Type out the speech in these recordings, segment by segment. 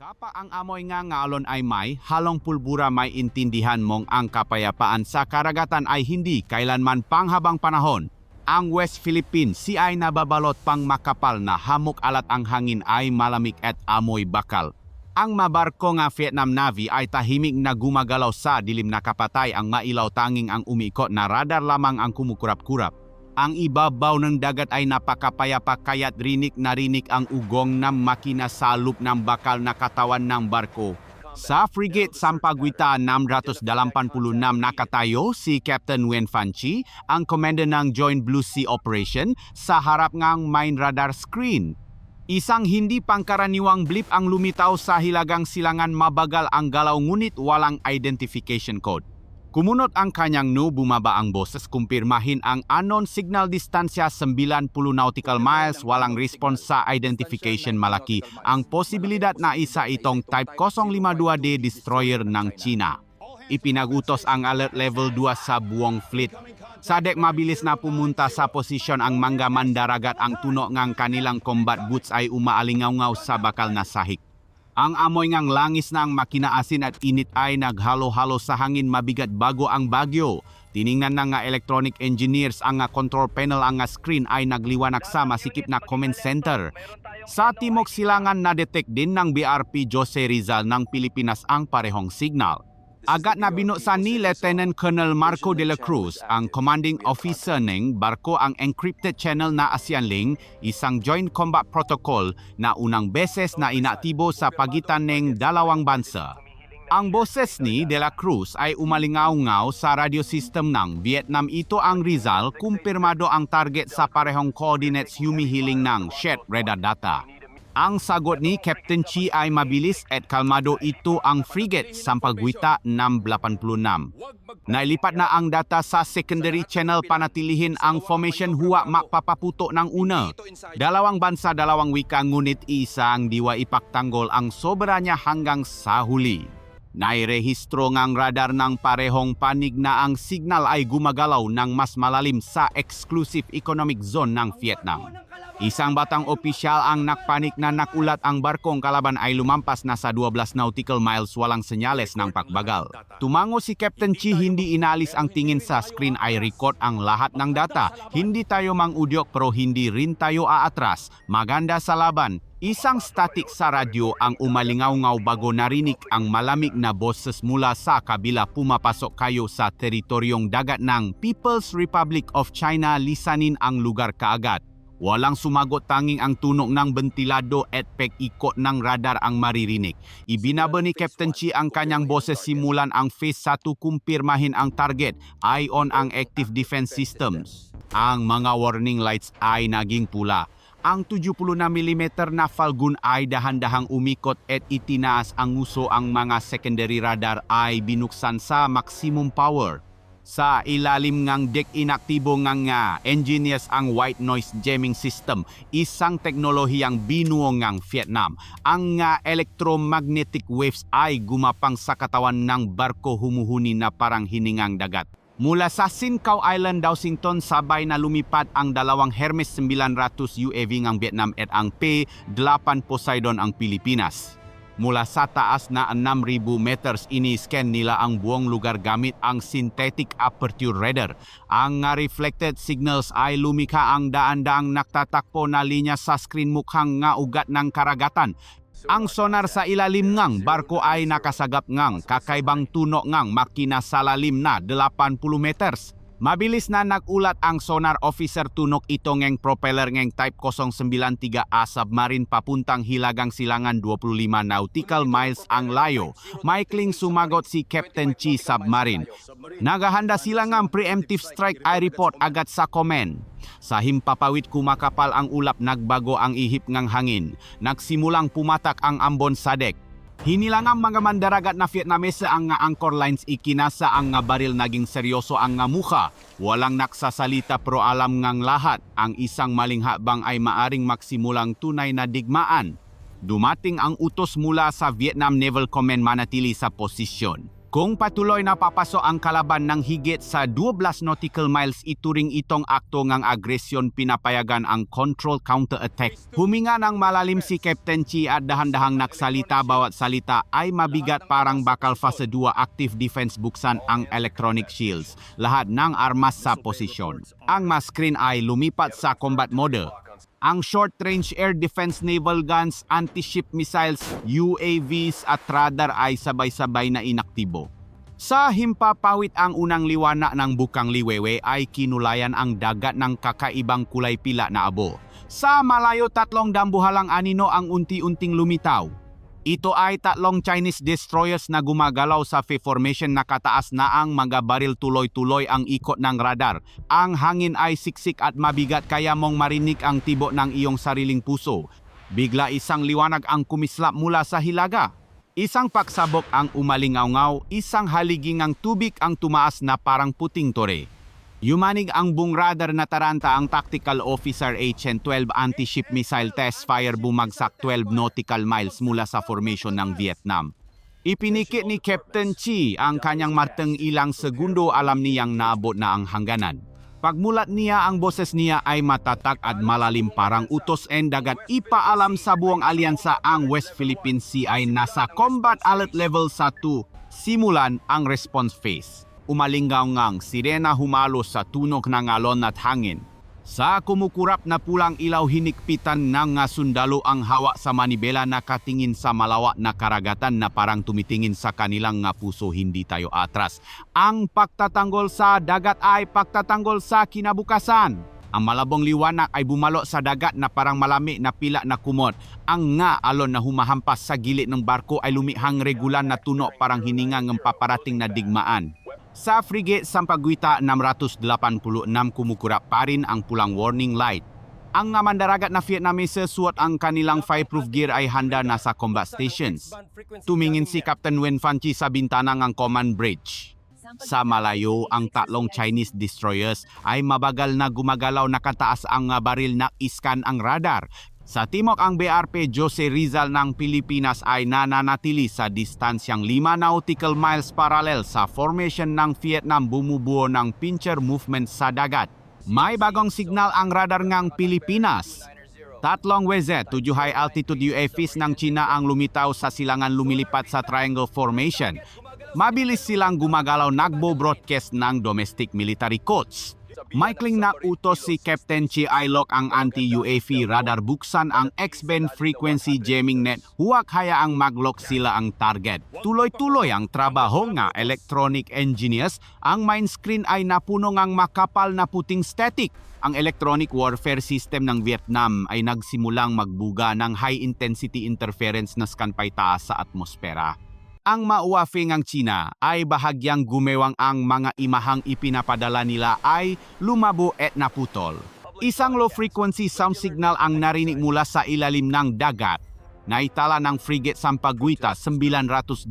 Kapag ang amoy nga ngalon ay may, halong pulbura may intindihan mong ang kapayapaan sa karagatan ay hindi kailanman panghabang panahon. Ang West Philippines si ay nababalot pang makapal na hamok alat ang hangin ay malamig at amoy bakal. Ang mabarko nga Vietnam Navy ay tahimik na gumagalaw sa dilim na kapatay ang mailaw tanging ang umiikot na radar lamang ang kumukurap-kurap. Ang ibabaw ng dagat ay napakapayapa kaya't rinig na rinig ang ugong ng makina sa loop ng bakal na katawan ng barko. Sa frigate Sampaguita 686 nakatayo si Captain Wen Fanchi, ang commander ng Joint Blue Sea Operation, sa harap ngang main radar screen. Isang hindi pangkaraniwang blip ang lumitaw sa hilagang silangan, mabagal ang galaw ngunit walang identification code. Kumunot ang kanyang bumaba ang boses, kumpirmahin ang unknown signal, distansya 90 nautical miles, walang response sa identification. Malaki ang posibilidad na isa itong Type 052D destroyer ng China. Ipinagutos ang alert level 2 sa buong fleet. Sa deck mabilis na pumunta sa posisyon ang mga mandaragat, ang tuno ngang kanilang combat boots ay umaalingaw sa bakal na sahig. Ang amoy ngang langis ng makina, asin at init ay naghalo-halo sa hangin, mabigat bago ang bagyo. Tiningnan ng electronic engineers ang control panel, ang screen ay nagliwanag sa masikip na command center. Sa timog silangan na-detect din ng BRP Jose Rizal ng Pilipinas ang parehong signal. Agad na binuksan ni Lieutenant Colonel Marco de la Cruz, ang commanding officer ng barko, ang encrypted channel na ASEAN Link, isang joint combat protocol na unang beses na inaktibo sa pagitan ng dalawang bansa. Ang boses ni de la Cruz ay umalingaw-ngaw sa radio system ng Vietnam. Ito ang Rizal, kumpirmado ang target sa parehong coordinates, humihiling ng shared radar data. Ang sagot ni Captain Chi ay mabilis at kalmado. Ito ang frigate Sampaguita 686. Nailipat na ang data sa secondary channel, panatilihin ang formation, huwag mapapaputo ng una. Dalawang bansa, dalawang wika, ngunit isang diwa ipaktanggol ang soberanya hanggang sa huli. Nairehistro ngang radar ng parehong panig na ang signal ay gumagalaw ng mas malalim sa exclusive economic zone ng Vietnam. Isang batang opisyal ang nakpanik na nakulat ang barkong kalaban ay lumampas na sa 12 nautical miles, walang senyales ng pagbagal. Tumango si Captain Chi, hindi inalis ang tingin sa screen, ay record ang lahat ng data. Hindi tayo mangudyok pero hindi rin tayo aatras. Maganda sa laban. Isang static sa radyo ang umalingaw-ngaw bago narinig ang malamig na boses mula sa kabila. Pumapasok kayo sa teritoryong dagat ng People's Republic of China, lisanin ang lugar kaagad. Walang sumagot, tanging ang tunog ng bentilado at pag-ikot ng radar ang maririnig. Ibinaba ni Captain Chi ang kanyang boses, simulan ang phase 1, kumpirmahin ang target, eye on ang active defense systems. Ang mga warning lights ay naging pula. Ang 70mm na Falcon ay dahan-dahang umikot at itinaas ang uso. Ang mga secondary radar ay binuksan sa maximum power. Sa ilalim ngang deck inaktibo ngang engineers ang white noise jamming system, isang teknolohiyang binuo ngang Vietnam. Ang electromagnetic waves ay gumapang sa katawan ng barko, humuhuni na parang hiningang dagat. Mula sa Sincao Island, Dawsington, sabay na lumipad ang dalawang Hermes 900 UAV ng Vietnam at ang P-8 Poseidon ang Pilipinas. Mula sa taas na 6,000 meters, ini-scan nila ang buong lugar gamit ang synthetic aperture radar. Ang reflected signals ay lumikha ang daan-daang naktatakpo na linya sa screen, mukhang ugat ng karagatan. Ang sonar sa ilalim ngang barko ay nakasagap ngang kakaibang tuno ngang makina sa lalim na 80 meters. Mabilis na nagulat ang sonar officer, tunok ito ng propeller ng Type 093A submarine papuntang hilagang silangan, 25 nautical miles ang layo. Maikling sumagot si Captain Chi, submarine. Naghahanda sila ng preemptive strike, ay report agad sa command. Sa himpapawid kumakapal ang ulap, nagbago ang ihip ng hangin. Nagsimulang pumatak ang ambon sa deck. Hinilang ang mga mandaragat na Vietnamese ang anchor lines, ikinasa ang baril, naging seryoso ang mukha. Walang naksasalita pero alam ngang lahat, ang isang maling hakbang ay maaring magsimulang tunay na digmaan. Dumating ang utos mula sa Vietnam Naval Command, manatili sa posisyon. Kung patuloy na papaso ang kalaban ng higit sa 12 nautical miles, ituring itong akto ng agresyon, pinapayagan ang control counter-attack. Huminga ng malalim si Captain Chi at dahan-dahang nagsalita. Bawat salita ay mabigat, parang bakal fase 2 active defense. Buksan ang electronic shields. Lahat ng armas sa posisyon. Ang mga screen ay lumipat sa combat mode. Ang short-range air defense, naval guns, anti-ship missiles, UAVs at radar ay sabay-sabay na inaktibo. Sa himpapawid, ang unang liwanag ng Bukang Liwewe ay kinulayan ang dagat ng kakaibang kulay pila na abo. Sa malayo, 3 dambuhalang anino ang unti-unting lumitaw. Ito ay 3 Chinese destroyers na gumagalaw sa V-formation. Nakataas na ang mga baril, tuloy-tuloy ang ikot ng radar. Ang hangin ay siksik at mabigat, kaya mong marinig ang tibo ng iyong sariling puso. Bigla isang liwanag ang kumislap mula sa hilaga. Isang pagsabok ang umalingaw-ngaw, isang haligi ng tubig ang tumaas na parang puting tore. Yumanig ang buong radar na taranta. Ang tactical officer HN-12 anti-ship missile test fire bumagsak 12 nautical miles mula sa formation ng Vietnam. Ipinikit ni Captain Chi ang kanyang marteng. Ilang segundo, alam niyang naabot na ang hangganan. Pagmulat niya, ang boses niya ay matatak at malalim, parang utos en dagat. Ipaalam sa buong alyansa, ang West Philippine Sea ay nasa combat alert level 1. Simulan ang response phase. Umalingaw ngang sirena, humalo sa tunog ng alon at hangin. Sa kumukurap na pulang ilaw, hinikpitan ng sundalo ang hawa sa manibela, nakatingin sa malawak na karagatan na parang tumitingin sa kanilang puso. Hindi tayo atras. Ang pagtatanggol sa dagat ay pagtatanggol sa kinabukasan. Ang malabong liwanag ay bumalo sa dagat na parang malami na pila na kumot. Ang alon na humahampas sa gilid ng barko ay lumihang regular na tuno, parang hininga ng paparating na digmaan. Sa frigate Sampaguita 686, kumukurap pa rin ang pulang warning light. Ang mandaragat na Vietnamese, suot ang kanilang fireproof gear, ay handa na sa combat stations. Tumingin si Captain Wen Fanchi sa bintana ng command bridge. Sa malayo, ang 3 Chinese destroyers ay mabagal na gumagalaw. Nakataas ang baril na iskan ang radar. Sa timok, ang BRP Jose Rizal ng Pilipinas ay nananatili sa distansyang 5 nautical miles parallel sa formation ng Vietnam. Bumubuo ng pincher movement sa dagat. May bagong signal ang radar ng Pilipinas. 3 WZ-7 high altitude UAVs ng China ang lumitaw sa silangan, lumilipat sa triangle formation. Mabilis silang gumagalaw, nagbo-broadcast ng domestic military codes. Maikling na utos si Captain Chi Ilok ang anti-UAV radar. Buksan ang X-band frequency jamming net. Huwag hayaang mag-lock sila ang target. Tuloy-tuloy ang trabaho ng electronic engineers. Ang main screen ay napuno ng makapal na puting static. Ang electronic warfare system ng Vietnam ay nagsimulang magbuga ng high-intensity interference na scan taas sa atmosfera. Ang mauwafing ang China ay bahagyang gumewang. Ang mga imahang ipinapadala nila ay lumabo at naputol. Isang low-frequency sound signal ang narinig mula sa ilalim ng dagat. Naitala ng frigate Sampaguita 981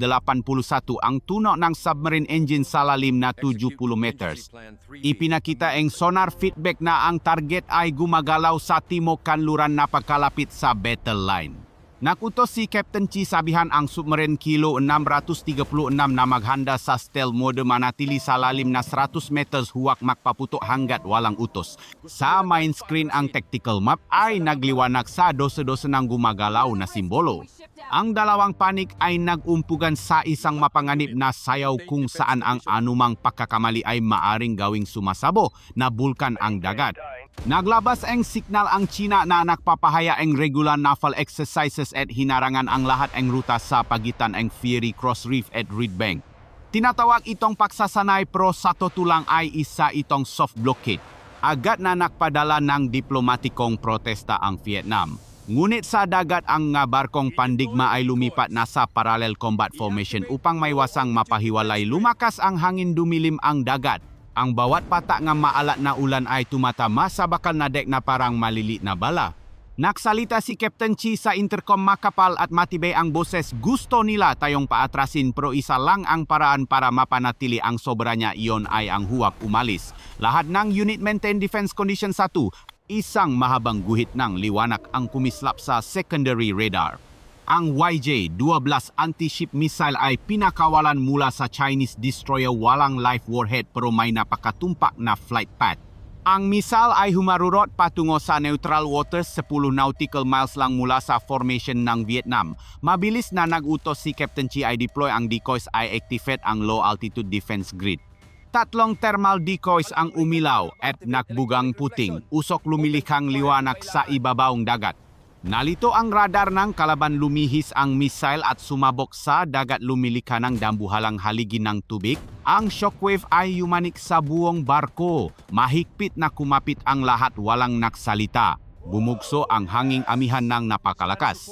ang tunog ng submarine engine sa lalim na 70 meters. Ipinakita ang sonar feedback na ang target ay gumagalaw sa timog kanluran na pagkalapit sa battle line. Nakutos si Captain Chi, sabihan ang submarine Kilo 636 na maghanda sa stealth mode, manatili sa lalim na 100 meters, huwag magpaputo hanggat walang utos. Sa main screen, ang tactical map ay nagliwanag sa dose-dose ng gumagalaw na simbolo. Ang dalawang panik ay nagumpugan sa isang mapanganib na sayaw kung saan ang anumang pagkakamali ay maaring gawing sumasabo na bulkan ang dagat. Naglabas ang signal ang China na nagpapahaya ang regular naval exercises at hinarangan ang lahat ang ruta sa pagitan ang Fiery Cross Reef at Reed Bank. Tinatawag itong pagsasanay, pero sa tutulang ay isa itong soft blockade. Agad na nagpadala ng diplomatikong protesta ang Vietnam. Ngunit sa dagat, ang barkong pandigma ay lumipat na sa parallel combat formation upang maiwasang mapahiwalay. Lumakas ang hangin, dumilim ang dagat. Ang bawat patak ng maalat na ulan ay tumatama sa bakal na dek na parang maliliit na bala. Nagsalita si Captain Chi sa intercom, makapal at matibay ang boses. Gusto nila tayong paatrasin, pero isa lang ang paraan para mapanatili ang soberanya, iyon ay ang huwag umalis. Lahat ng unit maintain defense condition 1. Isang mahabang guhit ng liwanag ang kumislap sa secondary radar. Ang YJ-12 anti-ship missile ay pinakawalan mula sa Chinese destroyer walang live warhead pero may napakatumpak na flight path. Ang missile ay humarurot patungo sa neutral waters 10 nautical miles lang mula sa formation ng Vietnam. Mabilis na nag-utos si Captain Chi ay deploy ang decoys ay activate ang low altitude defense grid. 3 thermal decoys ang umilaw at nakbugang puting, usok lumilikhang liwanag sa ibabawng dagat. Nalito ang radar ng kalaban, lumihis ang missile at sumabog sa dagat, lumilikha ng dambuhalang haligi ng tubig. Ang shockwave ay yumanik sa buong barko. Mahigpit na kumapit ang lahat, walang naksalita. Bumugso ang hanging amihan ng napakalakas.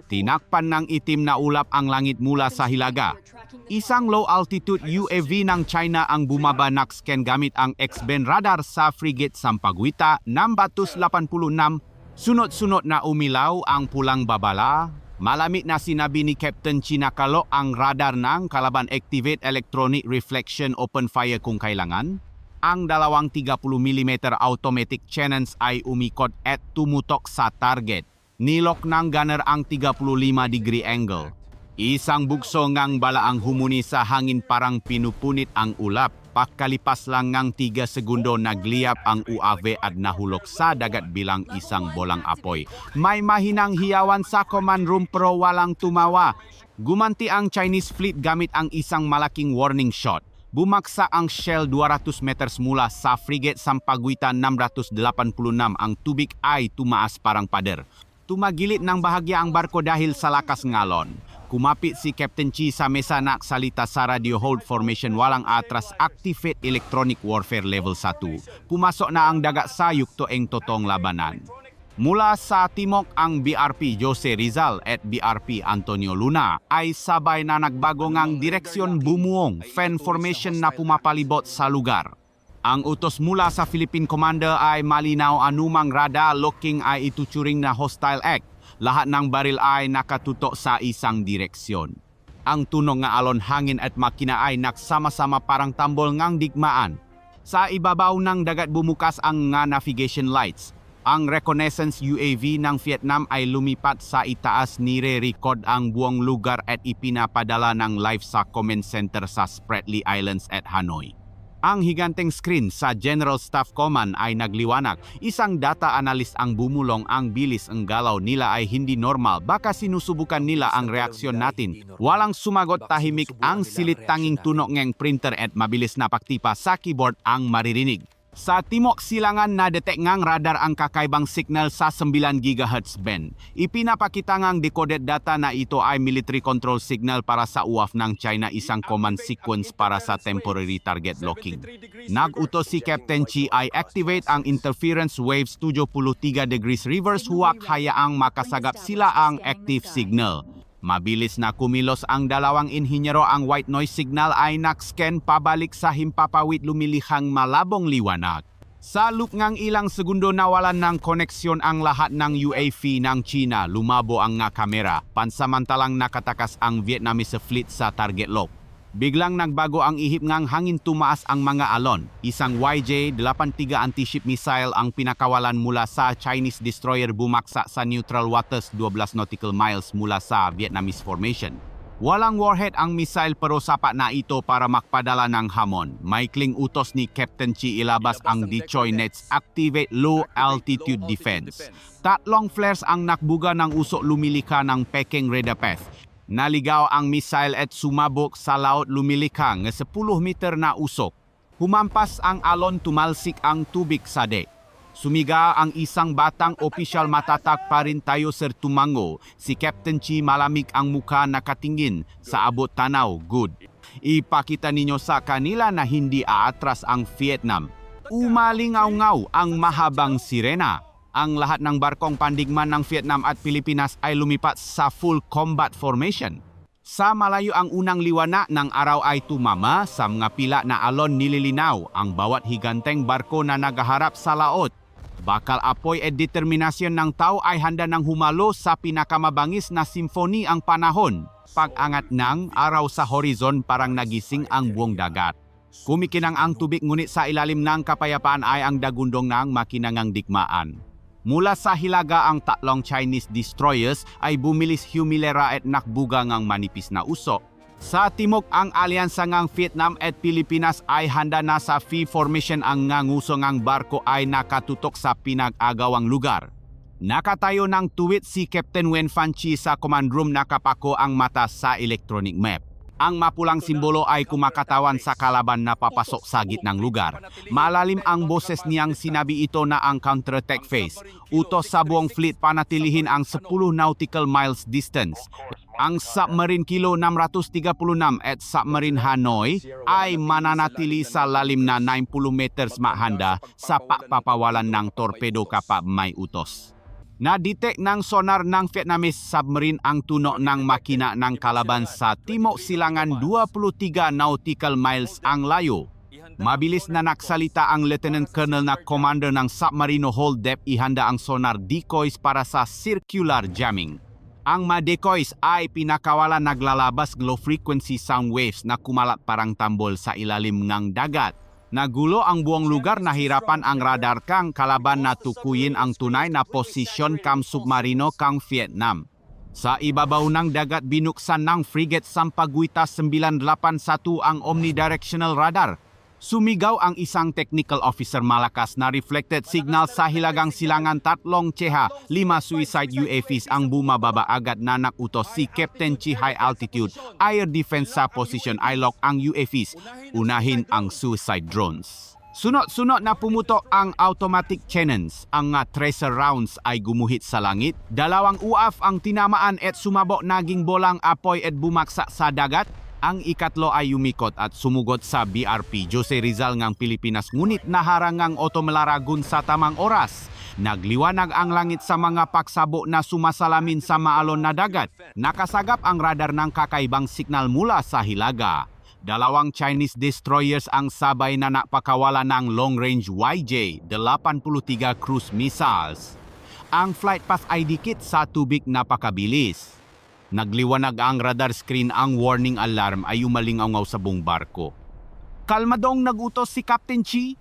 Tinakpan ng itim na ulap ang langit mula sa hilaga. Isang low-altitude UAV ng China ang bumaba nak-scan gamit ang X-band radar sa frigate Sampaguita 686. Sunod-sunod na umilaw ang pulang babala. Malamit na sinabi ni Captain Chi na kalo ang radar ng kalaban, activate electronic reflection open fire kung kailangan. Ang 30mm automatic cannons ay umikot at tumutok sa target. Nilok ng gunner ang 35-degree angle. Isang bugso ngang bala ang humuni sa hangin, parang pinupunit ang ulap. Pagkalipas lang ng 3 segundo, nagliyap ang UAV at nahulog sa dagat bilang isang bolang apoy. May mahinang hiyawan sa command room pero walang tumawa. Gumanti ang Chinese fleet gamit ang isang malaking warning shot. Bumaksa ang shell 200 meters mula sa frigate Sampaguita 686. Ang tubig ay tumaas parang pader. Tumagilid ng bahagya ang barko dahil sa lakas ngalon. Kumapit si Captain Chi sa mesa, naksalita sa radio, hold formation, walang atras, activate electronic warfare level 1. Pumasok na ang dagat sa yuktoeng totong labanan. Mula sa timok, ang BRP Jose Rizal at BRP Antonio Luna ay sabay na nagbago ngang direksyon, bumuong fan formation na pumapalibot sa lugar. Ang utos mula sa Philippine Commander ay malinaw, anumang radar looking ay ituturing na hostile act. Lahat ng baril ay nakatutok sa isang direksyon. Ang tunog nga alon hangin at makina ay nagsama-sama parang tambol ngang digmaan. Sa ibabaw ng dagat bumukas ang nga navigation lights. Ang reconnaissance UAV ng Vietnam ay lumipat sa itaas, nire-record ang buong lugar at ipinapadala ng live sa command center sa Spratly Islands at Hanoi. Ang higanteng screen sa General Staff Command ay nagliwanag. Isang data analyst ang bumulong, ang bilis ng galaw nila ay hindi normal. Baka sinusubukan nila ang reaksyon natin. Walang sumagot, tahimik ang silit, tanging tunog ng printer at mabilis na pagtipa sa keyboard ang maririnig. Sa timok silangan, na-detect ngang radar ang kakaibang signal sa 9 GHz band. Ipinapakita ngang decoded data na ito ay military control signal para sa UAF ng China, isang command sequence para sa temporary target locking. Nag-utos si Captain Chi ay activate ang interference waves 73 degrees reverse, huwag hayaang makasagap sila ang active signal. Mabilis na kumilos ang dalawang inhinyero. Ang white noise signal ay nak-scan pabalik sa himpapawid, lumilihang malabong liwanag. Sa loop ngang ilang segundo, nawalan ng koneksyon ang lahat ng UAV ng China. Lumabo ang nga kamera. Pansamantalang nakatakas ang Vietnamese fleet sa target lock. Biglang nagbago ang ihip ngang hangin, tumaas ang mga alon. Isang YJ-13 anti-ship missile ang pinakawalan mula sa Chinese destroyer, bumaksa sa neutral waters 12 nautical miles mula sa Vietnamese formation. Walang warhead ang missile pero sapat na ito para makpadala ng hamon. Maikling utos ni Captain Chi, ilabas ang decoy nets, activate low altitude defense. 3 flares ang nakbuga ng usok, lumilika ng Peking radar path. Naligaw ang missile at sumabog sa laut, lumilikha ng 10 meter na usok. Humampas ang alon, tumalsik ang tubig sa deck. Sumiga ang isang batang opisyal, matatak pa rin tayo sir, tumango. Si Captain Chi malamig ang mukha, nakatingin sa abot tanaw, good. Ipakita ninyo sa kanila na hindi aatras ang Vietnam. Umalingaw-ngaw ang mahabang sirena. Ang lahat ng barkong pandigman ng Vietnam at Pilipinas ay lumipat sa full combat formation. Sa malayo ang unang liwanag ng araw ay tumama, sa mga pila na alon nililinaw ang bawat higanteng barko na nagaharap sa laot. Bakal apoy at determinasyon ng tao ay handa ng humalo sa pinakamabangis na simfoni ang panahon. Pag-angat ng araw sa horizon, parang nagising ang buong dagat. Kumikinang ang tubig, ngunit sa ilalim ng kapayapaan ay ang dagundong ng makinangang digmaan. Mula sa hilaga ang tatlong Chinese destroyers ay bumilis humilera at nakbuga ngang manipis na usok. Sa timog ang alyansa ngang Vietnam at Pilipinas ay handa na sa V formation ang nganguso ngang barko ay nakatutok sa pinag-agawang lugar. Nakatayo ng tuwid si Captain Wen Fanchi sa command room nakapako ang mata sa electronic map. Ang mapulang simbolo ay kumakatawan sa kalaban na papasok sa gitnang lugar. Malalim ang boses niyang sinabi ito na ang counter-attack phase. Utos sa buong fleet panatilihin ang 10 nautical miles distance. Ang submarine Kilo 636 at submarine Hanoi ay mananatili sa lalim na 90 meters mahanda sa pagpapawalan ng torpedo kapag may utos. Na-detect ng sonar ng Vietnamese submarine ang tunog ng makina ng kalaban sa timog silangan 23 nautical miles ang layo. Mabilis na nagsalita ang Lieutenant Colonel na commander ng Submarino Hold Depth ihanda ang sonar decoys para sa circular jamming. Ang mga decoys ay pinakawalan naglalabas low frequency sound waves na kumalat parang tambol sa ilalim ng dagat. Nagulo ang buong lugar, nahirapan ang radar kang kalaban na tukuyin ang tunay na posisyon kang submarino kang Vietnam. Sa ibabaw ng dagat binuksan ng frigate Sampaguita 981 ang omnidirectional radar. Sumigaw ang isang technical officer malakas na reflected signal sa hilagang silangan 3 Tseha, 5 suicide UAVs ang bumababa agad na nakutos si Captain Chi High Altitude Air Defense sa position I-lock ang UAVs, unahin ang suicide drones. Sunod-sunod na pumutok ang automatic cannons. Ang tracer rounds ay gumuhit sa langit. 2 UAV ang tinamaan at sumabok naging bolang apoy at bumaksak sa dagat. Ang ikatlo ay umikot at sumugot sa BRP Jose Rizal ngang Pilipinas ngunit naharang ngang otomelaragun sa tamang oras. Nagliwanag ang langit sa mga pagsabo na sumasalamin sa maalon na dagat. Nakasagap ang radar ng kakaibang signal mula sa hilaga. 2 Chinese destroyers ang sabay na napakawala ng long-range YJ-83 cruise missiles. Ang flight path ay dikit sa tubig napakabilis. Nagliwanag ang radar screen, ang warning alarm ay umalingaw sa buong barko. Kalmadong nagutos si Captain Chi.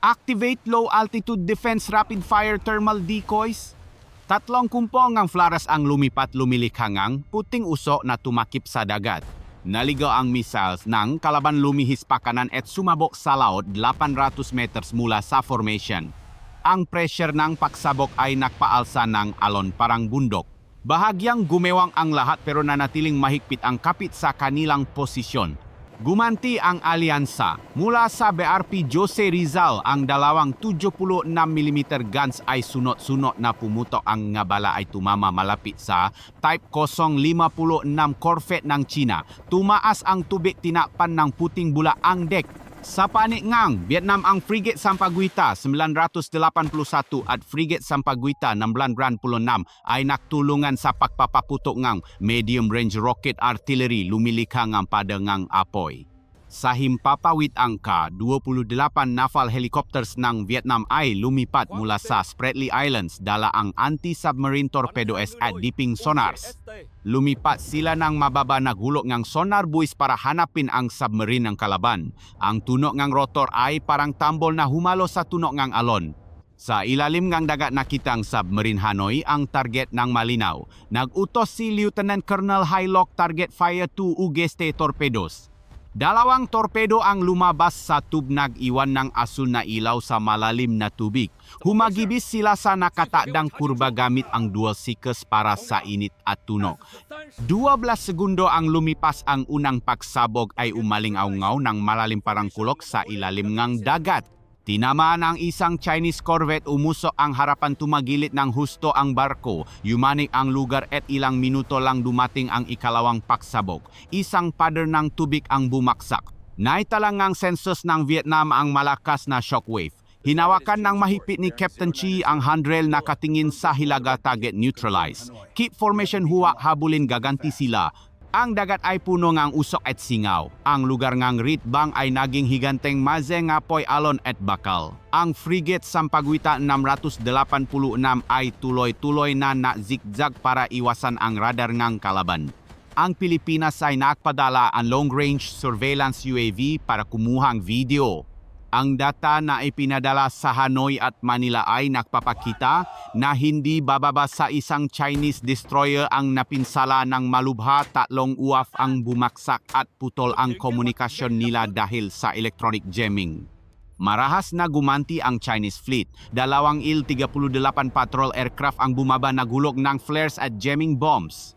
Activate low altitude defense rapid fire thermal decoys. 3 kumpong ang flaras ang lumipat lumilikhangang puting uso na tumakip sa dagat. Naligaw ang missiles ng kalaban lumihis pa kanan at sumabok sa laot 800 meters mula sa formation. Ang pressure ng pagsabok ay nakpaalsa ng alon parang bundok. Bahagyang gumewang ang lahat pero nanatiling mahigpit ang kapit sa kanilang posisyon. Gumanti ang alyansa. Mula sa BRP Jose Rizal, ang 2 76mm guns ay sunod-sunod na pumutok. Ang nga bala ay tumama malapit sa Type 056 Corvette ng China. Tumaas ang tubig, tinakpan ng puting bula ang deck. Sa paningang, Vietnam ang frigate Sampaguita 981 at frigate Sampaguita 996 ay naktulungan sa pagpapaputok ng medium-range rocket artillery lumilikha ng padangang apoy. Sa himpapawid ang Ka-28 naval helicopters ng Vietnam ay lumipat mula sa Spratly Islands dala ang anti-submarine torpedo at dipping sonars. Lumipat sila ng mababa na gulok ng sonar buoys para hanapin ang submarine ng kalaban. Ang tunog ng rotor ay parang tambol na humalo sa tunog ng alon. Sa ilalim ng dagat nakita ang submarine Hanoi ang target ng malinaw. Nagutos si Lieutenant Colonel Hylock target fire 2 Ugeste torpedoes. 2 torpedo ang lumabas sa tubnag, iwan ng asul na ilaw sa malalim na tubig. Humagibis sila sa nakatakdang kurba gamit ang dual seekers para sa init at tunog. 12 segundo ang lumipas, ang unang pagsabog ay umalingaw-ngaw ng malalim parang kulok sa ilalim ng dagat. Tinamaan ang isang Chinese corvette, umusok ang harapan, tumagilit ng husto ang barko. Yumanik ang lugar at ilang minuto lang dumating ang ikalawang pagsabog. Isang pader ng tubig ang bumaksak. Naitalang ang sensors ng Vietnam ang malakas na shockwave. Hinawakan ng mahigpit ni Captain Chi ang handrail, nakatingin sa hilaga, target neutralized. Keep formation, huwag habulin, gaganti sila. Ang dagat ay puno ngang usok at singaw. Ang lugar ngang ritbang ay naging higanteng maze nga poy alon at bakal. Ang frigate Sampaguita 686 ay tuloy-tuloy na zigzag para iwasan ang radar ngang kalaban. Ang Pilipinas ay nakpadala ang long-range surveillance UAV para kumuhang video. Ang data na ipinadala sa Hanoi at Manila ay nagpapakita na hindi bababa sa isang Chinese destroyer ang napinsala ng malubha. 3 UAV ang bumaksak at putol ang komunikasyon nila dahil sa electronic jamming. Marahas na gumanti ang Chinese fleet. 2 Il-38 patrol aircraft ang bumaba na gulog ng flares at jamming bombs.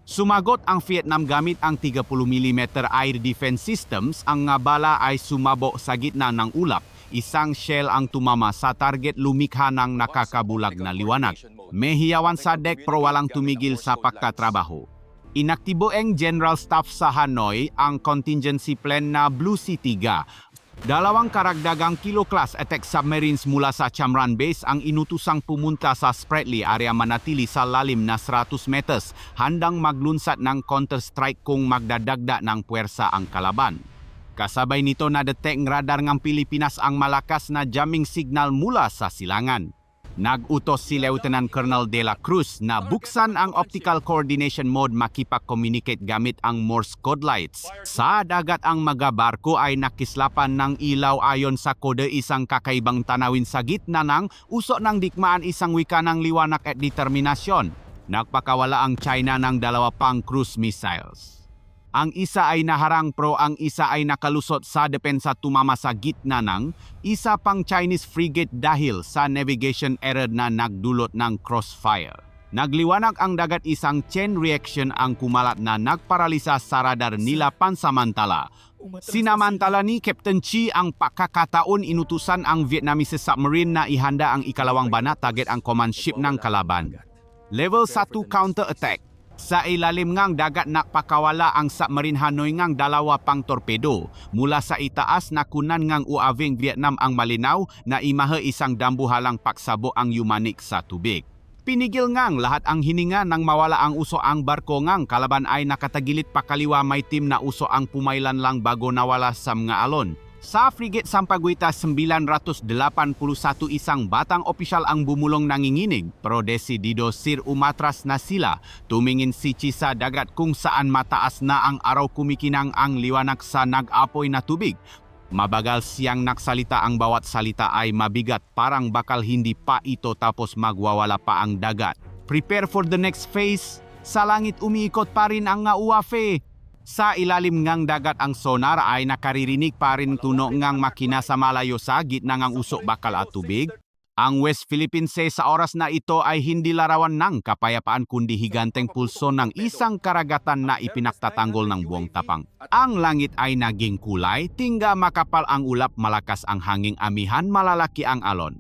Sumagot ang Vietnam gamit ang 30mm air defense systems. Ang bala ay sumabo sa gitna ng ulap. Isang shell ang tumama sa target, lumikha ng nakakabulag na liwanag. May hiyawan sa deck pero walang tumigil sa pagtatrabaho. Inaktibo ang General Staff sa Hanoi ang contingency plan na Blue Sea 3. 2 karagdagang kilo-class attack submarines mula sa Cam Ranh Base ang inutusang pumunta sa Spratly area, manatili sa lalim na 100 meters, handang maglunsad ng counter-strike kung magdadagda ng puwersa ang kalaban. Kasabay nito na-detect ng radar ng Pilipinas ang malakas na jamming signal mula sa silangan. Nag-utos si Lieutenant Colonel De La Cruz na buksan ang optical coordination mode, makipag-communicate gamit ang Morse code lights. Sa dagat ang mga barko ay nakislapan ng ilaw ayon sa kode, isang kakaibang tanawin sa gitna ng usok ng digmaan, isang wika ng liwanag at determinasyon. Nagpakawala ang China ng 2 pang cruise missiles. Ang isa ay naharang pero ang isa ay nakalusot sa depensa, tumama sa gitna ng isa pang Chinese frigate dahil sa navigation error na nagdulot ng crossfire. Nagliwanag ang dagat, isang chain reaction ang kumalat na nagparalisa sa radar nila pansamantala. Sinamantala ni Captain Chi ang pagkakataon, inutusan ang Vietnamese submarine na ihanda ang ikalawang bana, target ang command ship ng kalaban. Level 1 counter-attack. Sa ilalim ngang dagat nakpakawala ang submarine Hanoi ngang 2 pang torpedo. Mula sa itaas nakunan ngang UAV Vietnam ang malinaw na imahe isang dambuhalang paksabo ang yumanik sa tubig. Pinigil ngang lahat ang hininga nang mawala ang uso ang barko ngang kalaban ay nakatagilit pakaliwa, may team na uso ang pumailan lang bago nawala sa mga alon. Sa frigate Sampaguita 981, isang batang opisyal ang bumulong, nanginginig pero desidido sir umatras na sila. Tumingin si Chi sa dagat kung saan mataas na ang araw, kumikinang ang liwanag sa nag-apoy na tubig. Mabagal siyang nagsalita, ang bawat salita ay mabigat, parang bakal hindi pa ito tapos magwawala pa ang dagat. Prepare for the next phase. Sa langit umiikot pa rin ang UAV. Sa ilalim ngang dagat ang sonar ay nakaririnig pa rin tunog ngang makina sa malayo sa gitna ngang usok bakal at tubig. Ang West Philippine Sea sa oras na ito ay hindi larawan ng kapayapaan kundi higanteng pulso ng isang karagatan na ipinaktatanggol ng buong tapang. Ang langit ay naging kulay, tingga makapal ang ulap, malakas ang hanging, amihan, malalaki ang alon.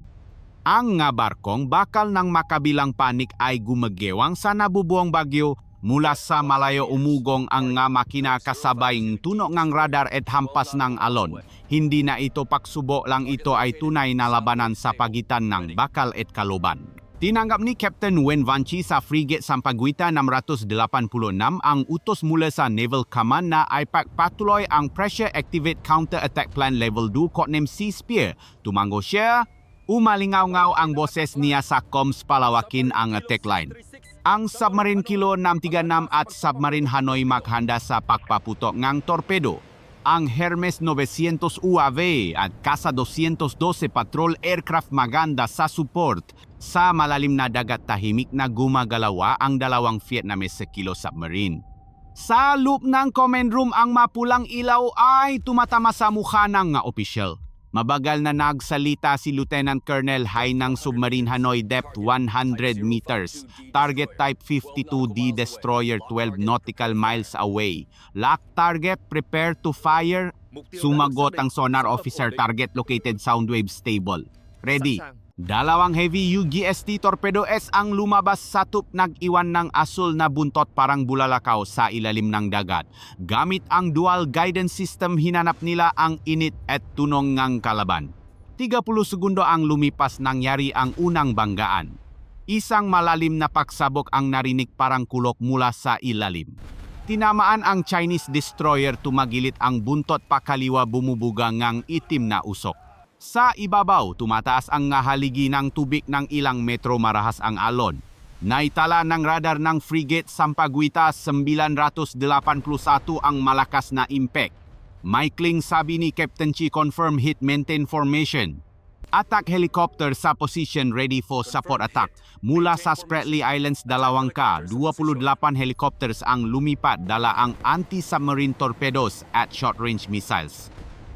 Ang nga barkong bakal ng makabilang panik ay gumagewang sa nabubuong bagyo. Mula sa malayo umugong ang nga makina kasabay ng tunog ng radar at hampas ng alon. Hindi na ito paksubo lang, ito ay tunay na labanan sa pagitan ng bakal at kaloban. Tinanggap ni Captain Wen Vanchi sa frigate Sampaguita 686 ang utos mula sa Naval Command na ipagpatuloy ang Pressure Activate Counter-Attack Plan Level 2, codename Sea Spear. Tumango siya. Umalingaw-ngaw ang boses niya sa comms, palawakin ang attack line. Ang Submarine Kilo 636 at Submarine Hanoi maghanda sa pagpaputok ngang torpedo. Ang Hermes 900 UAV at Casa 212 patrol aircraft maganda sa support. Sa malalim na dagat tahimik na gumagalawa ang 2 Vietnamese kilo submarine. Sa loop ng command room ang mapulang ilaw ay tumatama sa mukha ng opisyal. Mabagal na nagsalita si Lieutenant Colonel Hai ng Submarine Hanoi, depth 100 meters. Target type 52D destroyer 12 nautical miles away. Lock target, prepare to fire. Sumagot ang sonar officer, target located, sound wave stable. Ready. 2 heavy UGST Torpedo S ang lumabas sa tup, nag-iwan ng asul na buntot parang bulalakaw sa ilalim ng dagat. Gamit ang dual guidance system, hinanap nila ang init at tunong ngang kalaban. 30 segundo ang lumipas, nangyari ang unang banggaan. Isang malalim na pagsabog ang narinig, parang kulok mula sa ilalim. Tinamaan ang Chinese destroyer, tumagilit ang buntot pakaliwa, bumubuga ngang itim na usok. Sa ibabaw, tumataas ang haligi ng tubig ng ilang metro, marahas ang alon. Naitala ng radar ng frigate Sampaguita 981 ang malakas na impact. Maikling sabi ni Captain Chi confirm hit maintain formation. Attack helicopter sa position ready for support attack. Mula sa Spratly Islands, 28 helicopters ang lumipat dala ang anti-submarine torpedoes at short-range missiles.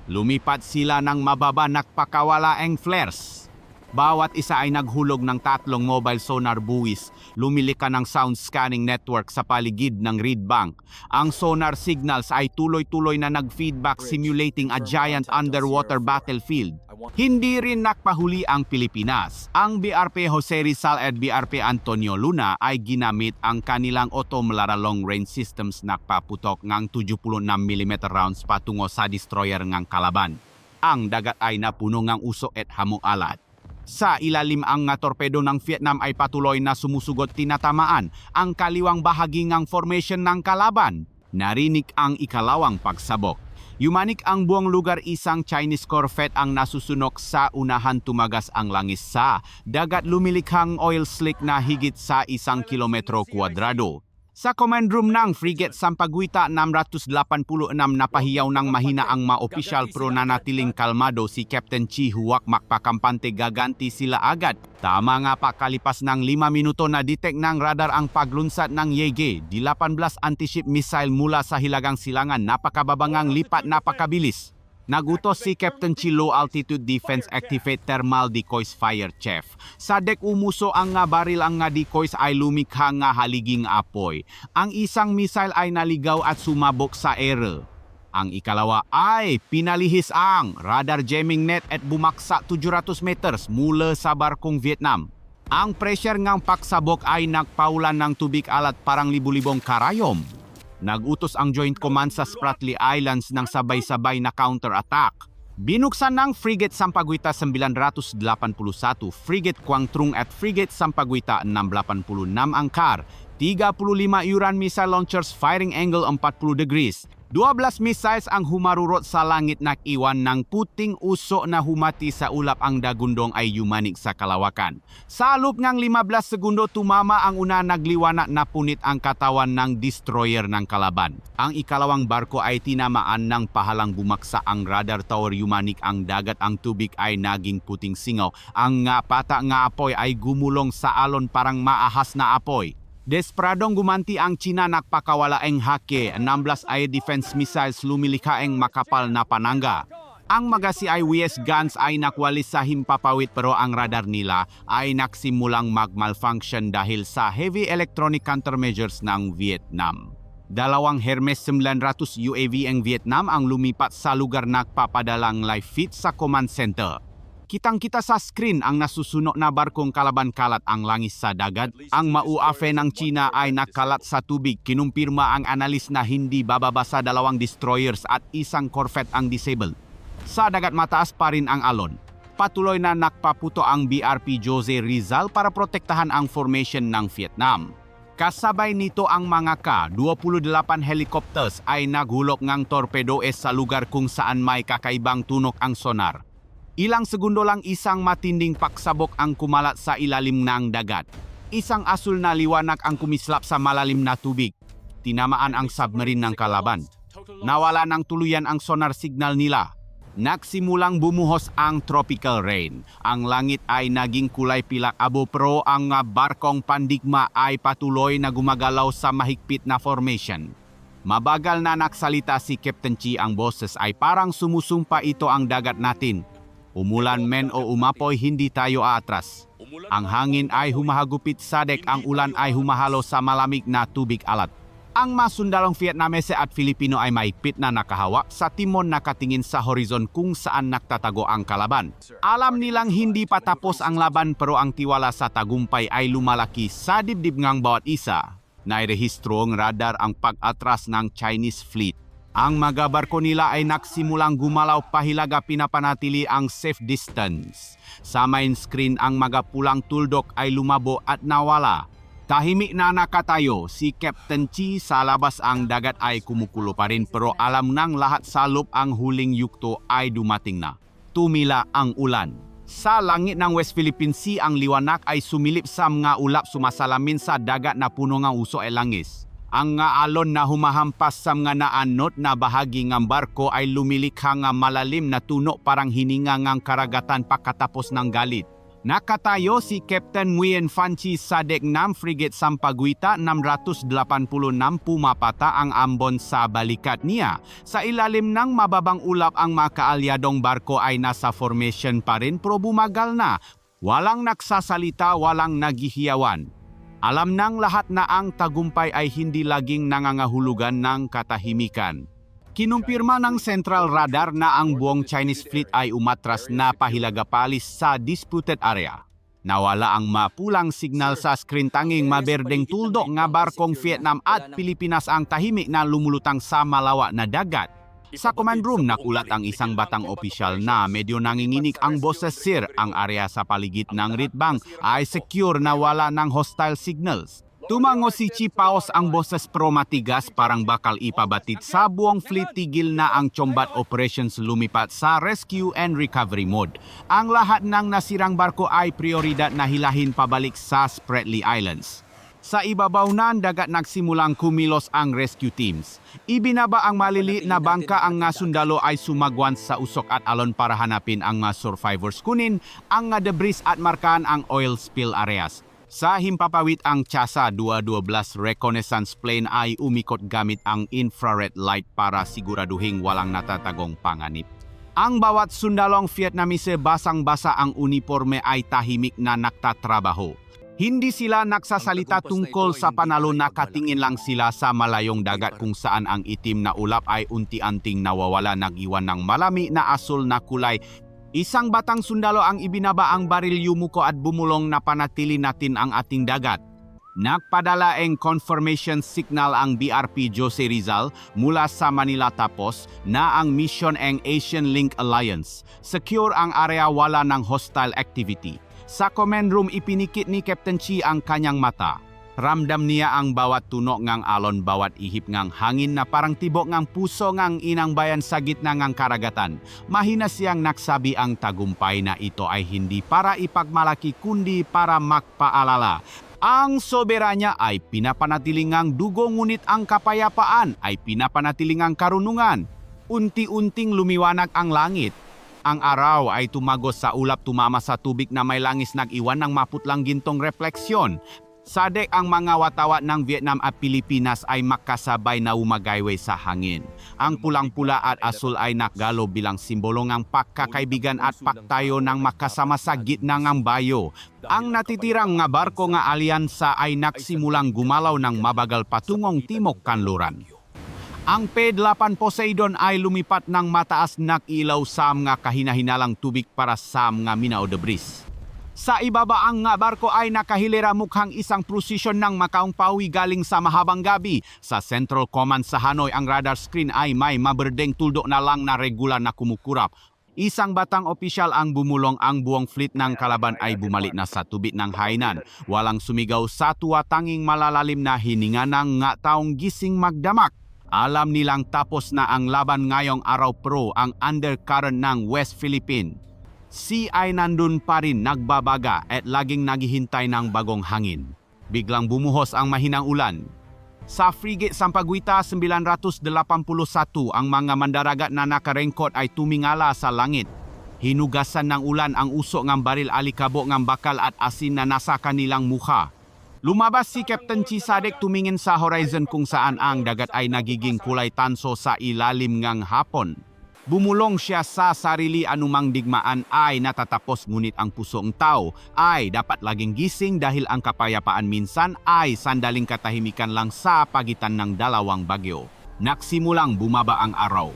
Lumipat sila ng mababa nakpakawala ang flares. Bawat isa ay naghulog ng 3 mobile sonar buoys. Lumilika ng sound scanning network sa paligid ng reed bank. Ang sonar signals ay tuloy-tuloy na nag-feedback simulating a giant underwater battlefield. Hindi rin nakpahuli ang Pilipinas. Ang BRP Jose Rizal at BRP Antonio Luna ay ginamit ang kanilang automlara long-range systems nakpaputok ng 76mm rounds patungo sa destroyer ng kalaban. Ang dagat ay napuno ng usok at hamualat. Sa ilalim ang nga torpedo ng Vietnam ay patuloy na sumusugot tinatamaan ang kaliwang bahagi ng formation ng kalaban. Narinig ang ikalawang pagsabok. Yumanik ang buong lugar, isang Chinese corvette ang nasusunok sa unahan, tumagas ang langis sa dagat, lumilikhang oil slick na higit sa 1 kilometro kwadrado. Sa command room ng frigate Sampaguita 686 napahiyaw ng mahina ang mga opisyal pero nanatiling kalmado si Captain Chi, huwak makpakampante gaganti sila agad. Tama nga pakalipas ng 5 minuto na detect ng radar ang paglunsad ng Yege, D-18 anti-ship missile mula sa Hilagang Silangan, napakababangang lipat, napakabilis. Nagutos si Captain Chi, low altitude defense, activate thermal decoys fire chef. Sa deck umuso ang nga baril, ang nga decoys ay lumikha nga haliging apoy. Ang isang missile ay naligaw at sumabok sa ere. Ang ikalawa ay pinalihis ang radar jamming net at bumaksa 700 meters mula sa barkong Vietnam. Ang pressure ngang paksabok ay nagpaulan ng tubig alat parang libu-libong karayom. Nagutos ang Joint Command sa Spratly Islands ng sabay-sabay na counter-attack. Binuksan ng Frigate Sampaguita 981, Frigate Quang Trung at Frigate Sampaguita 686 angkar, 35 Uran missile launchers, firing angle 40 degrees. 12 missiles ang humarurot sa langit, nakiwan ng puting uso na humati sa ulap, ang dagundong ay yumanik sa kalawakan. Sa loob ng 15 segundo tumama ang una, nagliwanag na punit ang katawan ng destroyer ng kalaban. Ang ikalawang barko ay tinamaan ng pahalang, bumaksa ang radar tower, yumanik ang dagat, ang tubig ay naging puting singaw. Ang nga pata nga apoy ay gumulong sa alon parang maahas na apoy. Desperadong gumanti ang China, nakpakawala ang hake, 16 air defense missiles lumilikha ang makapal na panangga. Ang magasi ay WS guns ay nakwalis sa himpapawid pero ang radar nila ay naksimulang mag-malfunction dahil sa heavy electronic countermeasures ng Vietnam. 2 Hermes 900 UAV ang Vietnam ang lumipat sa lugar, nagpapadalang live feed sa command center. Kitang-kita sa screen ang nasusunok na barkong kalaban, kalat ang langis sa dagat. Ang mauafe ng China ay nakalat sa tubig. Kinumpirma ang analis na hindi bababa sa 2 destroyers at 1 corvette ang disabled. Sa dagat mataas pa rin ang alon. Patuloy na nakpaputo ang BRP Jose Rizal para protektahan ang formation ng Vietnam. Kasabay nito ang mga Ka-28 helicopters ay naghulog ng torpedoes sa lugar kung saan may kakaibang tunok ang sonar. Ilang segundo lang, isang matinding paksabok ang kumalat sa ilalim ng dagat. Isang asul na liwanag ang kumislap sa malalim na tubig. Tinamaan ang submarine ng kalaban. Nawala ng tuluyan ang sonar signal nila. Nagsimulang bumuhos ang tropical rain. Ang langit ay naging kulay pilak abo pero ang barkong Pandigma ay patuloy na gumagalaw sa mahigpit na formation. Mabagal na nagsalita si Captain Chi, ang boses ay parang sumusumpa, ito ang dagat natin. Umulan men o umapoy, hindi tayo aatras. Ang hangin ay humahagupit sa dek, ang ulan ay humahalo sa malamig na tubig alat. Ang masundalong Vietnamese at Filipino ay mahigpit na nakahawak sa timon, nakatingin sa horizon kung saan nagtatago ang kalaban. Alam nilang hindi pa tapos ang laban pero ang tiwala sa tagumpay ay lumalaki sa dibdib ng bawat isa. Nairehistro ng radar ang pag-atras ng Chinese fleet. Ang mga barko nila ay nagsimulang gumalaw pahilaga, pinapanatili ang safe distance. Sa main screen ang mga pulang tuldok ay lumabo at nawala. Tahimik na nakatayo si Captain Chi sa labas, ang dagat ay kumukulo pa rin pero alam ng lahat sa loob ang huling yugto ay dumating na. Tumila ang ulan. Sa langit ng West Philippine Sea ang liwanag ay sumilip sa mga ulap, sumasalamin sa dagat na puno ng uso ay langis. Ang nga alon na humahampas sa mga naanot na bahagi ng barko ay lumilikha nga malalim na tuno parang hininga ngang karagatan pagkatapos ng galit. Nakatayo si Captain Nguyen Phan Chi sa dek ng frigate Sampaguita 686 pumapata ang ambon sa balikat niya. Sa ilalim ng mababang ulap ang mga kaalyadong barko ay nasa formation pa rin pero bumagal na. Walang nagsasalita, walang naghihiyawan. Alam ng lahat na ang tagumpay ay hindi laging nangangahulugan ng katahimikan. Kinumpirma ng Central Radar na ang buong Chinese fleet ay umatras na pahilagapalis sa disputed area. Nawala ang mapulang signal sa screen, tanging maberdeng tuldok nga barkong Vietnam at Pilipinas ang tahimik na lumulutang sa malawa na dagat. Sa command room nakulat ang isang batang opisyal na medyo nanginginig ang boses, "Sir, ang area sa paligid ng Reed Bank ay secure na wala ng hostile signals." Tumango si Chief Paos, ang boses pro matigas parang bakal ipabatid sa buong fleet. Tigil na ang combat operations, lumipat sa rescue and recovery mode. Ang lahat ng nasirang barko ay prioridad na hilahin pabalik sa Spratly Islands. Sa ibabaw ng dagat nagsimulang kumilos ang rescue teams. Ibinaba ang maliliit na bangka, ang nga sundalo ay sumagwan sa usok at alon para hanapin ang mga survivors, kunin ang nga debris at markahan ang oil spill areas. Sa himpapawid ang Chasa 212 reconnaissance plane ay umikot gamit ang infrared light para siguraduhing walang natatagong panganib. Ang bawat sundalong Vietnamese basang-basa ang uniforme ay tahimik na nagtatrabaho. Hindi sila nagsasalita tungkol sa panalo, nakatingin lang sila sa malayong dagat kung saan ang itim na ulap ay unti-unting nawawala, nag-iwan ng malami na asul na kulay. Isang batang sundalo ang ibinaba ang baril, yumuko at bumulong na panatili natin ang ating dagat. Nagpadala ang confirmation signal ang BRP Jose Rizal mula sa Manila, tapos na ang mission ang Asian Link Alliance. Secure ang area, wala ng hostile activity. Sa command room ipinikit ni Captain Chi ang kanyang mata. Ramdam niya ang bawat tuno ngang alon, bawat ihip ngang hangin na parang tibok ngang puso ngang inang bayan sa gitna ngang karagatan. Mahina siyang nagsabi ang tagumpay na ito ay hindi para ipagmalaki kundi para magpaalala. Ang soberanya ay pinapanatiling ngang dugo, ngunit ang kapayapaan ay pinapanatiling ngang karunungan. Unti-unting lumiwanag ang langit. Ang araw ay tumagos sa ulap, tumama sa tubig na may langis, nag-iwan ng maputlang gintong refleksyon. Sa dek ang mga watawat ng Vietnam at Pilipinas ay makasabay na umagayway sa hangin. Ang pulang-pula at asul ay nakgalo bilang simbolo ng pagkakaibigan at pagtayo ng makasama sa gitna ng bayo. Ang natitirang nga barko nga alyansa ay nagsimulang gumalaw ng mabagal patungong timog kanluran. Ang P-8 Poseidon ay lumipat ng mataas, nakilaw sa mga kahinahinalang tubig para sa mga minao debris. Sa ibaba ang nga barko ay nakahilera, mukhang isang prosesyon ng makaong pawi galing sa mahabang gabi. Sa Central Command sa Hanoi ang radar screen ay may maberdeng tuldok na lang na regular na kumukurap. Isang batang opisyal ang bumulong, ang buong fleet ng kalaban ay bumalik na sa tubig ng Hainan. Walang sumigaw sa tuwa, tanging malalalim na hininga ng nga taong gising magdamak. Alam nilang tapos na ang laban ngayong araw, pro ang undercurrent ng West Philippine Sea ay nandun pa rin, nagbabaga at laging naghihintay ng bagong hangin. Biglang bumuhos ang mahinang ulan. Sa frigate Sampaguita 981, ang mga mandaragat na nakarengkot ay tumingala sa langit. Hinugasan ng ulan ang usok ng baril, alikabo ng bakal at asin na nasa kanilang mukha. Lumabas si Captain Chi sa dek, tumingin sa horizon kung saan ang dagat ay nagiging kulay tanso sa ilalim ngang hapon. Bumulong siya sa sarili, anumang digmaan ay natatapos, ngunit ang pusong tao ay dapat laging gising dahil ang kapayapaan minsan ay sandaling katahimikan lang sa pagitan ng dalawang bagyo. Nagsimulang bumaba ang araw.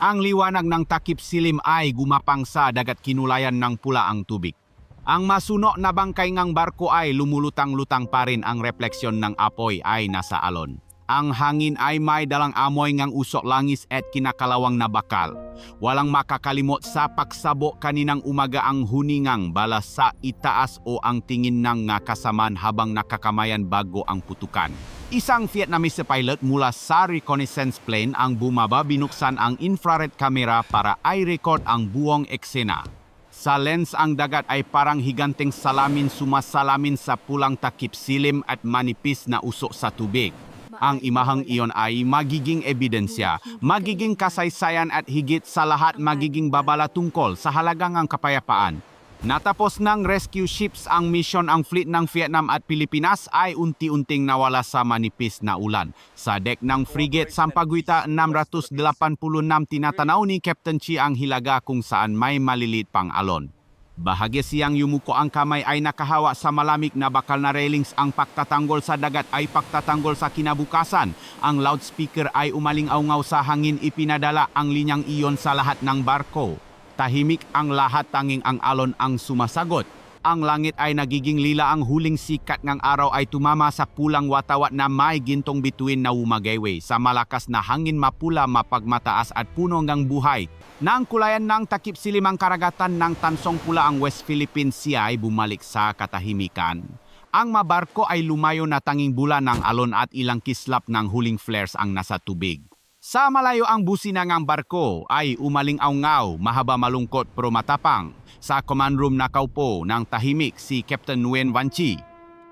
Ang liwanag ng takip silim ay gumapang sa dagat, kinulayan ng pula ang tubig. Ang masuno na bangkay ngang barko ay lumulutang-lutang pa rin, ang refleksyon ng apoy ay nasa alon. Ang hangin ay may dalang amoy ngang usok langis at kinakalawang na bakal. Walang makakalimot sa pagsabo kaninang umaga ang huningang bala sa itaas o ang tingin ng nga kasamaan habang nakakamayan bago ang putukan. Isang Vietnamese pilot mula sa reconnaissance plane ang bumaba, binuksan ang infrared camera para i-record ang buong eksena. Sa lens ang dagat ay parang higanteng salamin sumasalamin sa pulang takip silim at manipis na usok sa tubig. Ang imahang iyon ay magiging ebidensya, magiging kasaysayan at higit sa lahat magiging babala tungkol sa halagang ang kapayapaan. Natapos ng rescue ships ang misyon, ang fleet ng Vietnam at Pilipinas ay unti-unting nawala sa manipis na ulan. Sa deck ng frigate Sampaguita 686 tinatanaw ni Captain Chi ang hilaga kung saan may maliliit pang alon. Bahagi siyang yumuko ang kamay ay nakahawa sa malamig na bakal na railings. Ang pagtatanggol sa dagat ay pagtatanggol sa kinabukasan. Ang loudspeaker ay umaling-aungaw sa hangin, ipinadala ang linyang iyon sa lahat ng barko. Tahimik ang lahat, tanging ang alon ang sumasagot. Ang langit ay nagiging lila, ang huling sikat ng araw ay tumama sa pulang watawat na may gintong bituin na umagayway. Sa malakas na hangin, mapula, mapagmataas at puno ng buhay. Nang kulayan ng takip silimang karagatan ng tansong pula ang West Philippine Sea ay bumalik sa katahimikan. Ang mabarko ay lumayo na, tanging bula ng alon at ilang kislap ng huling flares ang nasa tubig. Sa malayo ang busina ng barko ay umaling-aungaw, mahaba, malungkot pero matapang. Sa command room nakaupo ng tahimik si Captain Nguyen Van Chi.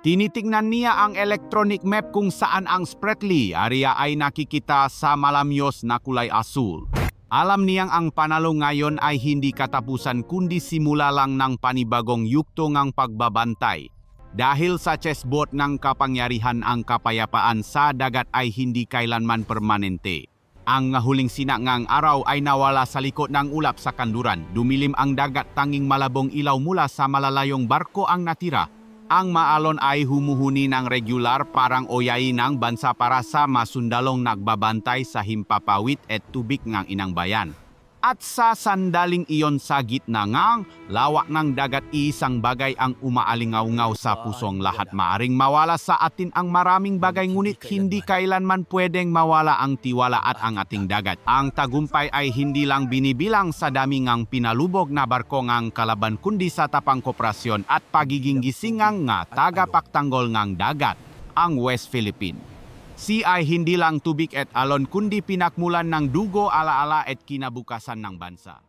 Tinitingnan niya ang electronic map kung saan ang Spratly area ay nakikita sa malamyos na kulay asul. Alam niyang ang panalo ngayon ay hindi katapusan kundi simula lang ng panibagong yugto ng pagbabantay. Dahil sa chessboard ng kapangyarihan, ang kapayapaan sa dagat ay hindi kailanman permanente. Ang huling sinangang araw ay nawala sa likod ng ulap sa kanluran. Dumilim ang dagat, tanging malabong ilaw mula sa malalayong barko ang natira. Ang maalon ay humuhuni ng regular, parang oyayin ng bansa para sa masundalong nagbabantay sa himpapawid at tubig ng inang bayan. At sa sandaling iyon, sa gitna ng lawak ng dagat, isang bagay ang umaalingaw-ngaw sa pusong lahat. Maaring mawala sa atin ang maraming bagay, ngunit hindi kailanman pwedeng mawala ang tiwala at ang ating dagat. Ang tagumpay ay hindi lang binibilang sa dami ngang pinalubog na barko ngang kalaban, kundi sa tapang kooperasyon at pagiging gisingang nga tagapagtanggol ngang dagat. Ang West Philippine Sea ay hindi lang tubig at alon, kundi pinakmulan ng dugo, alaala at kinabukasan ng bansa.